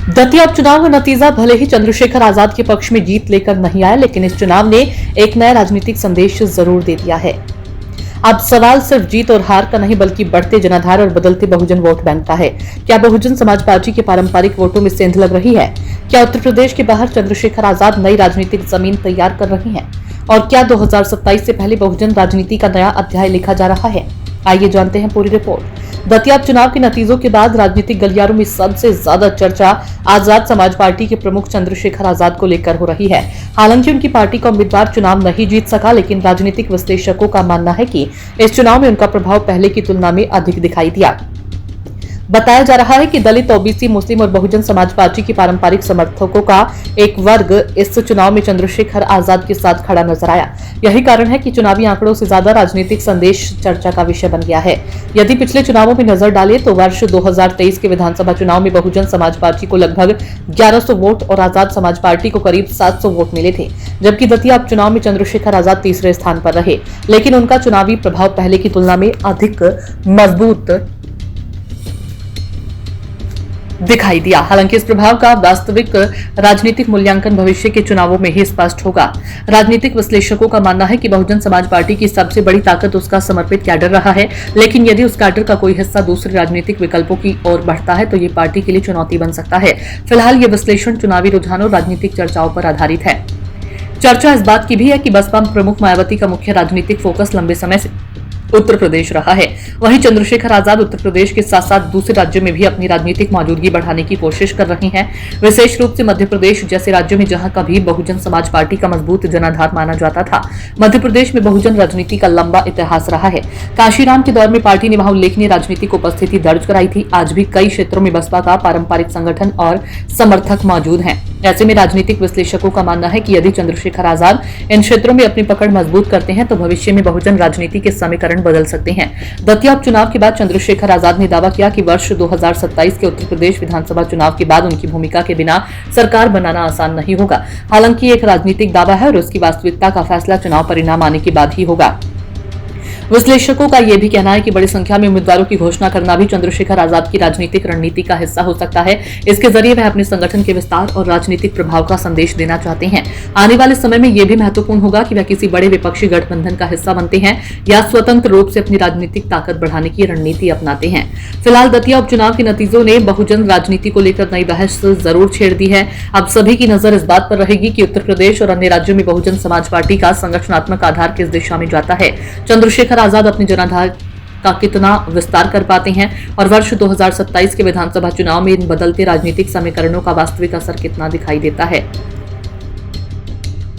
दतिया उपचुनाव का नतीजा भले ही चंद्रशेखर आजाद के पक्ष में जीत लेकर नहीं आया, लेकिन इस चुनाव ने एक नया राजनीतिक संदेश जरूर दे दिया है। अब सवाल सिर्फ जीत और हार का नहीं, बल्कि बढ़ते जनाधार और बदलते बहुजन वोट बैंक का है। क्या बहुजन समाज पार्टी के पारंपरिक वोटों में सेंध लग रही है? क्या उत्तर प्रदेश के बाहर चंद्रशेखर आजाद नई राजनीतिक जमीन तैयार कर रही हैं? और क्या 2027 से पहले बहुजन राजनीति का नया अध्याय लिखा जा रहा है? आइए जानते हैं पूरी रिपोर्ट। दतिया चुनाव के नतीजों के बाद राजनीतिक गलियारों में सबसे ज्यादा चर्चा आजाद समाज पार्टी के प्रमुख चंद्रशेखर आजाद को लेकर हो रही है। हालांकि उनकी पार्टी का उम्मीदवार चुनाव नहीं जीत सका, लेकिन राजनीतिक विश्लेषकों का मानना है कि इस चुनाव में उनका प्रभाव पहले की तुलना में अधिक दिखाई दिया। बताया जा रहा है कि दलित, ओबीसी, मुस्लिम और बहुजन समाज पार्टी के पारंपरिक समर्थकों का एक वर्ग इस चुनाव में चंद्रशेखर आजाद के साथ खड़ा नजर आया। यही कारण है कि चुनावी आंकड़ों से ज्यादा राजनीतिक संदेश चर्चा का विषय बन गया है। यदि पिछले चुनावों में नजर डालें तो वर्ष 2023 के विधानसभा चुनाव में बहुजन समाज पार्टी को लगभग 1100 वोट और आजाद समाज पार्टी को करीब 700 वोट मिले थे, जबकि दतिया उपचुनाव में चंद्रशेखर आजाद तीसरे स्थान पर रहे। लेकिन उनका चुनावी प्रभाव पहले की तुलना में अधिक मजबूत दिखाई दिया। हालांकि इस प्रभाव का वास्तविक राजनीतिक मूल्यांकन भविष्य के चुनावों में ही स्पष्ट होगा। राजनीतिक विश्लेषकों का मानना है कि बहुजन समाज पार्टी की सबसे बड़ी ताकत उसका समर्पित कैडर रहा है, लेकिन यदि उस कैडर का कोई हिस्सा दूसरे राजनीतिक विकल्पों की ओर बढ़ता है तो ये पार्टी के लिए चुनौती बन सकता है। फिलहाल ये विश्लेषण चुनावी रुझानों और राजनीतिक चर्चाओं पर आधारित है। चर्चा इस बात की भी है कि बसपा प्रमुख मायावती का मुख्य राजनीतिक फोकस लंबे समय से उत्तर प्रदेश रहा है। वहीं चंद्रशेखर आजाद उत्तर प्रदेश के साथ साथ दूसरे राज्यों में भी अपनी राजनीतिक मौजूदगी बढ़ाने की कोशिश कर रही हैं। विशेष रूप से मध्य प्रदेश जैसे राज्यों में जहां कभी बहुजन समाज पार्टी का मजबूत जनाधार माना जाता था, मध्य प्रदेश में बहुजन राजनीति का लंबा इतिहास रहा है। काशीराम के दौर में पार्टी ने वहां उल्लेखनीय राजनीतिक उपस्थिति दर्ज कराई थी। आज भी कई क्षेत्रों में बसपा का पारंपरिक संगठन और समर्थक मौजूद हैं। ऐसे में राजनीतिक विश्लेषकों का मानना है कि यदि चंद्रशेखर आजाद इन क्षेत्रों में अपनी पकड़ मजबूत करते हैं तो भविष्य में बहुजन राजनीति के समीकरण बदल सकते हैं। दतिया उपचुनाव के बाद चंद्रशेखर आजाद ने दावा किया कि वर्ष 2027 के उत्तर प्रदेश विधानसभा चुनाव के बाद उनकी भूमिका के बिना सरकार बनाना आसान नहीं होगा। हालांकि एक राजनीतिक दावा है और उसकी वास्तविकता का फैसला चुनाव परिणाम आने के बाद ही होगा। विश्लेषकों का यह भी कहना है कि बड़ी संख्या में उम्मीदवारों की घोषणा करना भी चंद्रशेखर आजाद की राजनीतिक रणनीति का हिस्सा हो सकता है। इसके जरिए वह अपने संगठन के विस्तार और राजनीतिक प्रभाव का संदेश देना चाहते हैं। आने वाले समय में यह भी महत्वपूर्ण होगा कि वह किसी बड़े विपक्षी गठबंधन का हिस्सा बनते हैं या स्वतंत्र रूप से अपनी राजनीतिक ताकत बढ़ाने की रणनीति अपनाते हैं। फिलहाल दतिया उपचुनाव के नतीजों ने बहुजन राजनीति को लेकर नई बहस जरूर छेड़ दी है। अब सभी की नजर इस बात पर रहेगी कि उत्तर प्रदेश और अन्य राज्यों में बहुजन समाज पार्टी का संगठनात्मक आधार किस दिशा में जाता है। चंद्रशेखर आजाद अपने जनाधार का कितना विस्तार कर पाते हैं और वर्ष 2027 के विधानसभा चुनाव में इन बदलते राजनीतिक समीकरणों का वास्तविक असर कितना दिखाई देता है।